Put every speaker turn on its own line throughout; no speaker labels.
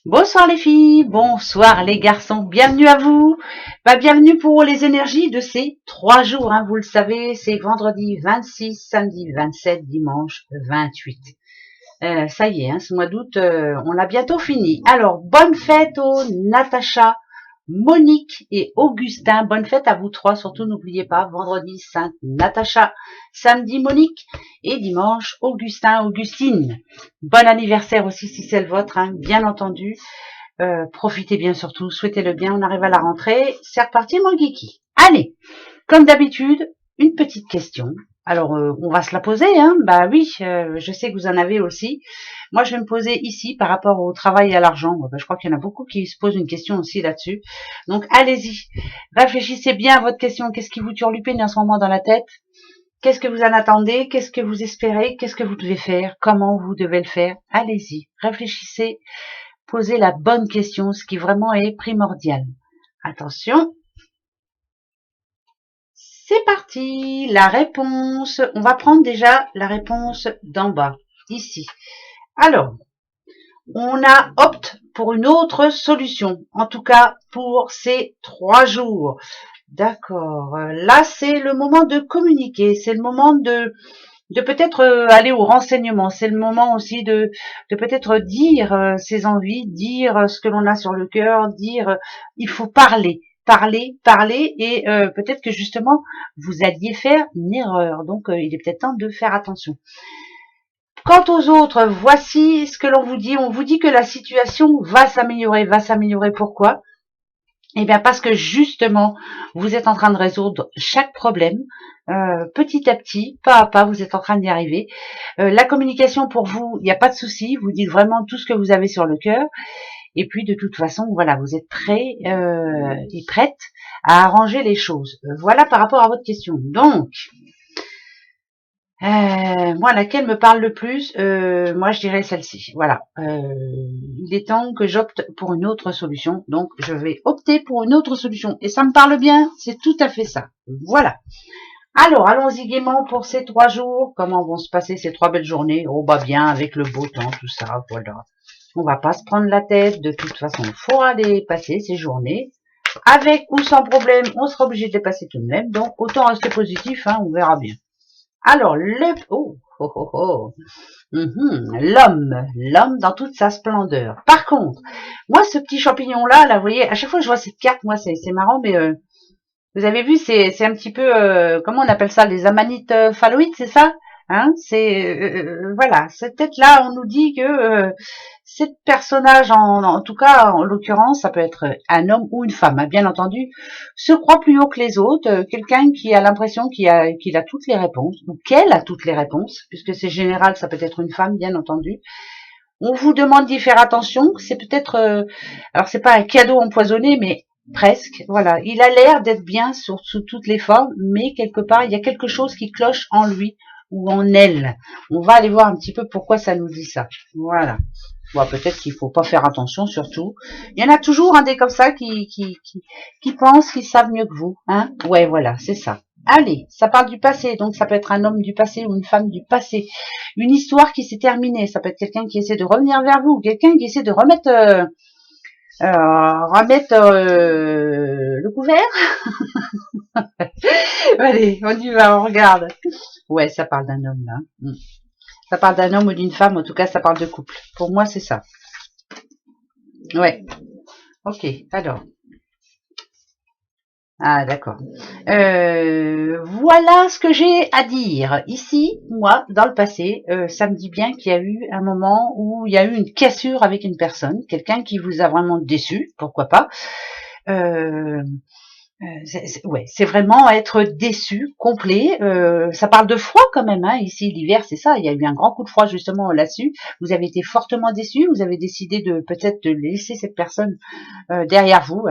Bonsoir les filles, bonsoir les garçons, bienvenue à vous. Bienvenue pour les énergies de ces 3 jours, vous le savez, c'est vendredi 26, samedi 27, dimanche 28. Ça y est, ce mois d'août, on l'a bientôt fini. Alors, bonne fête aux Natacha, Monique et Augustin. Bonne fête à vous trois, surtout n'oubliez pas, vendredi Sainte Natacha, samedi Monique et dimanche Augustin, Augustine. Bon anniversaire aussi si c'est le vôtre, bien entendu. Profitez bien surtout, souhaitez-le bien, on arrive à la rentrée. C'est reparti mon geeky. Allez, comme d'habitude, une petite question. Alors, on va se la poser, Bah oui, je sais que vous en avez aussi. Moi, je vais me poser ici par rapport au travail et à l'argent. Je crois qu'il y en a beaucoup qui se posent une question aussi là-dessus. Donc, allez-y. Réfléchissez bien à votre question. Qu'est-ce qui vous turlupine en ce moment dans la tête? Qu'est-ce que vous en attendez? Qu'est-ce que vous espérez? Qu'est-ce que vous devez faire? Comment vous devez le faire? Allez-y. Réfléchissez. Posez la bonne question, ce qui vraiment est primordial. Attention. C'est parti, la réponse. On va prendre déjà la réponse d'en bas, ici. Alors, on a opté pour une autre solution, en tout cas pour ces 3 jours. D'accord, là c'est le moment de communiquer, c'est le moment de peut-être aller au renseignement, c'est le moment aussi de peut-être dire ses envies, dire ce que l'on a sur le cœur, dire il faut parler. Parler et peut-être que justement vous alliez faire une erreur. Donc il est peut-être temps de faire attention. Quant aux autres, voici ce que l'on vous dit. On vous dit que la situation va s'améliorer. Va s'améliorer pourquoi? Eh bien parce que justement, vous êtes en train de résoudre chaque problème. Petit à petit, pas à pas, vous êtes en train d'y arriver. La communication pour vous, il n'y a pas de souci. Vous dites vraiment tout ce que vous avez sur le cœur. Et puis de toute façon, voilà, vous êtes prêts et prêtes à arranger les choses. Voilà par rapport à votre question. Donc, moi, laquelle me parle le plus, moi je dirais celle-ci. Voilà. Il est temps que j'opte pour une autre solution. Donc je vais opter pour une autre solution. Et ça me parle bien, c'est tout à fait ça. Voilà. Alors, allons-y gaiement pour ces 3 jours. Comment vont se passer ces 3 belles journées? Oh bah bien, avec le beau temps, tout ça, voilà. On va pas se prendre la tête. De toute façon, il faut aller passer ces journées. Avec ou sans problème, on sera obligé de les passer tout de même. Donc, autant rester positif, on verra bien. Alors, l'homme dans toute sa splendeur. Par contre, moi, ce petit champignon-là, là, vous voyez, à chaque fois que je vois cette carte, moi, c'est marrant, mais vous avez vu, c'est un petit peu, comment on appelle ça, les amanites phalloïdes, c'est ça? Voilà, cette tête-là, on nous dit que cette personnage, en tout cas, en l'occurrence, ça peut être un homme ou une femme, bien entendu, se croit plus haut que les autres, quelqu'un qui a l'impression qu'il a toutes les réponses, ou qu'elle a toutes les réponses, puisque c'est général, ça peut être une femme, bien entendu. On vous demande d'y faire attention, c'est peut-être, alors c'est pas un cadeau empoisonné, mais presque, voilà. Il a l'air d'être bien sous toutes les formes, mais quelque part, il y a quelque chose qui cloche en lui ou en elle. On va aller voir un petit peu pourquoi ça nous dit ça. Voilà. Bon, peut-être qu'il faut pas faire attention, surtout. Il y en a toujours des comme ça qui pensent qu'ils savent mieux que vous, Ouais, voilà, c'est ça. Allez, ça parle du passé, donc ça peut être un homme du passé ou une femme du passé. Une histoire qui s'est terminée, ça peut être quelqu'un qui essaie de revenir vers vous, quelqu'un qui essaie de remettre le couvert. Allez, on y va, on regarde. Ouais, ça parle d'un homme là. Ça parle d'un homme ou d'une femme, en tout cas ça parle de couple. Pour moi c'est ça. Ouais. Ok, alors. Ah d'accord. Voilà ce que j'ai à dire. Ici, moi, dans le passé, ça me dit bien qu'il y a eu un moment où il y a eu une cassure avec une personne, quelqu'un qui vous a vraiment déçu, pourquoi pas. Ouais, c'est vraiment être déçu, complet. Ça parle de froid quand même, ici l'hiver, c'est ça. Il y a eu un grand coup de froid justement là-dessus. Vous avez été fortement déçu. Vous avez décidé de peut-être de laisser cette personne derrière vous,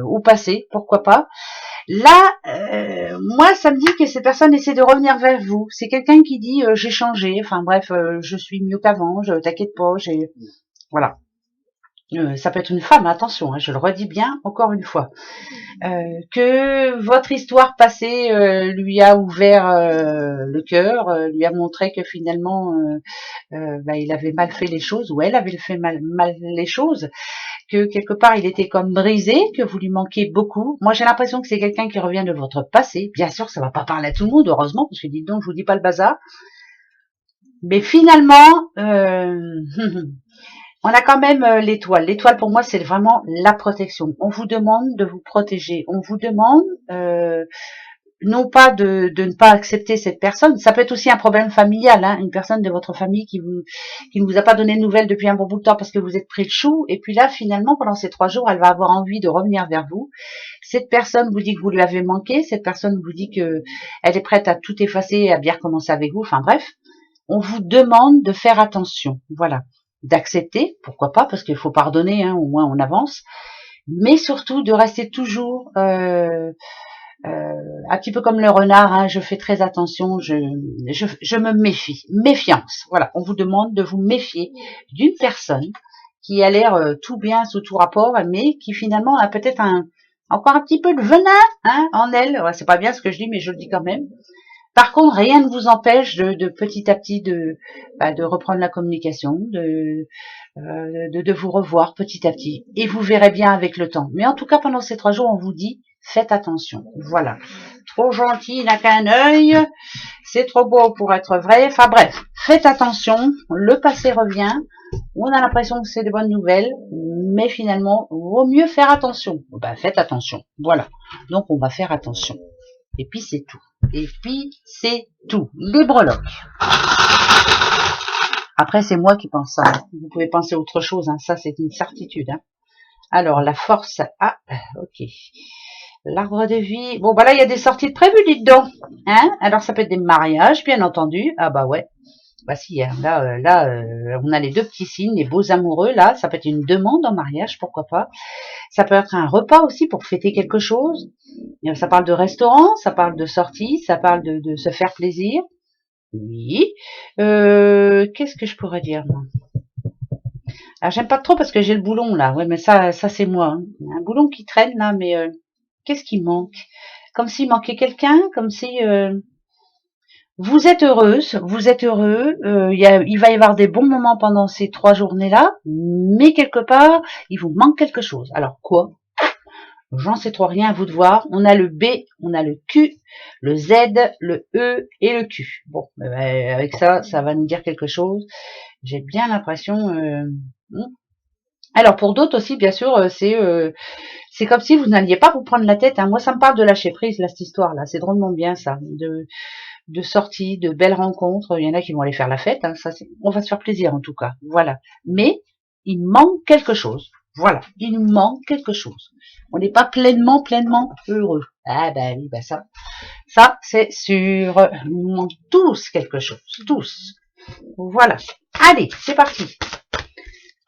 au passé, pourquoi pas. Là, moi, ça me dit que cette personne essaie de revenir vers vous. C'est quelqu'un qui dit j'ai changé. Enfin bref, je suis mieux qu'avant. Je t'inquiète pas. Voilà. ça peut être une femme, attention, hein, je le redis bien encore une fois, que votre histoire passée lui a ouvert le cœur, lui a montré que finalement il avait mal fait les choses, ou elle avait fait mal les choses, que quelque part il était comme brisé, que vous lui manquiez beaucoup. Moi j'ai l'impression que c'est quelqu'un qui revient de votre passé. Bien sûr ça va pas parler à tout le monde, heureusement, parce que dites donc je vous dis pas le bazar. Mais finalement, on a quand même l'étoile. L'étoile pour moi c'est vraiment la protection. On vous demande de vous protéger. On vous demande non pas de ne pas accepter cette personne. Ça peut être aussi un problème familial, hein, une personne de votre famille qui ne vous a pas donné de nouvelles depuis un bon bout de temps parce que vous êtes pris le chou. Et puis là, finalement, pendant ces 3 jours, elle va avoir envie de revenir vers vous. Cette personne vous dit que vous lui avez manqué. Cette personne vous dit que elle est prête à tout effacer et à bien recommencer avec vous. Enfin bref, on vous demande de faire attention. Voilà, d'accepter, pourquoi pas, parce qu'il faut pardonner, hein, au moins on avance. Mais surtout de rester toujours un petit peu comme le renard, hein, je fais très attention, je me méfie. Méfiance. Voilà, on vous demande de vous méfier d'une personne qui a l'air tout bien sous tout rapport, mais qui finalement a peut-être encore un petit peu de venin, hein, en elle. Ouais, c'est pas bien ce que je dis, mais je le dis quand même. Par contre, rien ne vous empêche de petit à petit de reprendre la communication, de vous revoir petit à petit. Et vous verrez bien avec le temps. Mais en tout cas, pendant ces 3 jours, on vous dit, faites attention. Voilà. Trop gentil, il n'a qu'un œil. C'est trop beau pour être vrai. Enfin bref, faites attention. Le passé revient. On a l'impression que c'est des bonnes nouvelles. Mais finalement, vaut mieux faire attention. Ben, faites attention. Voilà. Donc, on va faire attention. Et puis, c'est tout. Et puis, c'est tout. Les breloques. Après, c'est moi qui pense ça. Vous pouvez penser autre chose, hein. Ça, c'est une certitude. Hein. Alors, la force. Ah, ok. L'arbre de vie. Bon, bah là, il y a des sorties de prévues, dites donc. Hein. Alors, ça peut être des mariages, bien entendu. Ah bah ouais. Bah si, hein. Là, on a les 2 petits signes, les beaux amoureux. Là, ça peut être une demande en mariage, pourquoi pas. Ça peut être un repas aussi pour fêter quelque chose. Ça parle de restaurant, ça parle de sortie, ça parle de se faire plaisir. Oui. Qu'est-ce que je pourrais dire, moi? Alors, j'aime pas trop parce que j'ai le boulon, là. Ouais, mais ça c'est moi. Hein. Un boulon qui traîne, là, mais qu'est-ce qui manque? Comme s'il manquait quelqu'un, comme si... vous êtes heureuse, vous êtes heureux, il va y avoir des bons moments pendant ces 3 journées-là, mais quelque part, il vous manque quelque chose. Alors, quoi? J'en sais trop rien, à vous de voir. On a le B, on a le Q, le Z, le E et le Q. Bon, avec ça, ça va nous dire quelque chose. J'ai bien l'impression... Alors, pour d'autres aussi, bien sûr, c'est comme si vous n'alliez pas vous prendre la tête. Hein. Moi, ça me parle de lâcher prise, là, cette histoire-là. C'est drôlement bien, ça. De sorties, de belles rencontres. Il y en a qui vont aller faire la fête. Hein. Ça, on va se faire plaisir, en tout cas. Voilà. Mais, il manque quelque chose. Voilà. Il nous manque quelque chose. On n'est pas pleinement heureux. Ah ben oui, ben ça c'est sûr. Il nous manque tous quelque chose. Tous. Voilà. Allez, c'est parti.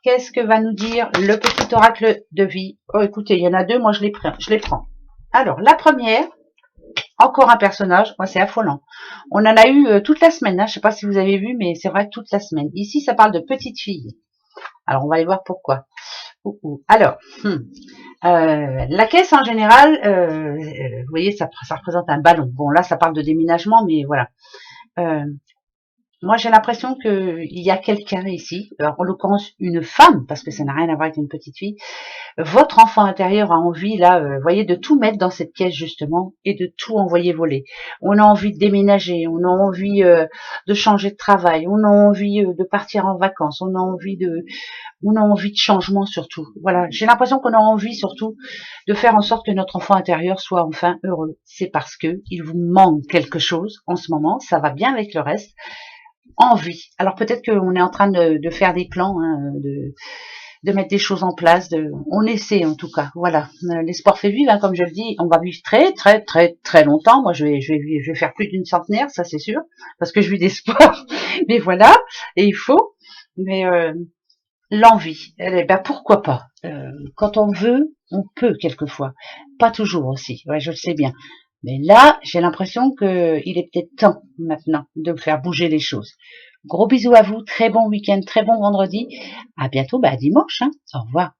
Qu'est-ce que va nous dire le petit oracle de vie? Oh, écoutez, il y en a 2, moi je les prends. Alors, la première, encore un personnage, moi c'est affolant. On en a eu toute la semaine, hein. Je ne sais pas si vous avez vu, mais c'est vrai toute la semaine. Ici, ça parle de petite fille. Alors, on va aller voir pourquoi. Alors, la caisse en général, vous voyez, ça représente un ballon. Bon, là, ça parle de déménagement, mais voilà. Moi, j'ai l'impression qu'il y a quelqu'un ici, en l'occurrence une femme, parce que ça n'a rien à voir avec une petite fille. Votre enfant intérieur a envie, là, voyez, de tout mettre dans cette caisse, justement, et de tout envoyer voler. On a envie de déménager, on a envie de changer de travail, on a envie de partir en vacances, on a envie de changement surtout. Voilà, j'ai l'impression qu'on a envie surtout de faire en sorte que notre enfant intérieur soit enfin heureux. C'est parce que il vous manque quelque chose en ce moment, ça va bien avec le reste. Envie. Alors peut-être qu'on est en train de faire des plans, hein, de mettre des choses en place. On essaie en tout cas. Voilà. L'espoir fait vivre, hein, comme je le dis. On va vivre très longtemps. Moi, je vais faire plus d'une centenaire, ça c'est sûr, parce que je vis d'espoir. Mais voilà, et il faut. Mais l'envie, ben pourquoi pas. Quand on veut, on peut quelquefois. Pas toujours aussi. Ouais, je le sais bien. Mais là, j'ai l'impression qu'il est peut-être temps maintenant de faire bouger les choses. Gros bisous à vous, très bon week-end, très bon vendredi. À bientôt, à dimanche. Hein. Au revoir.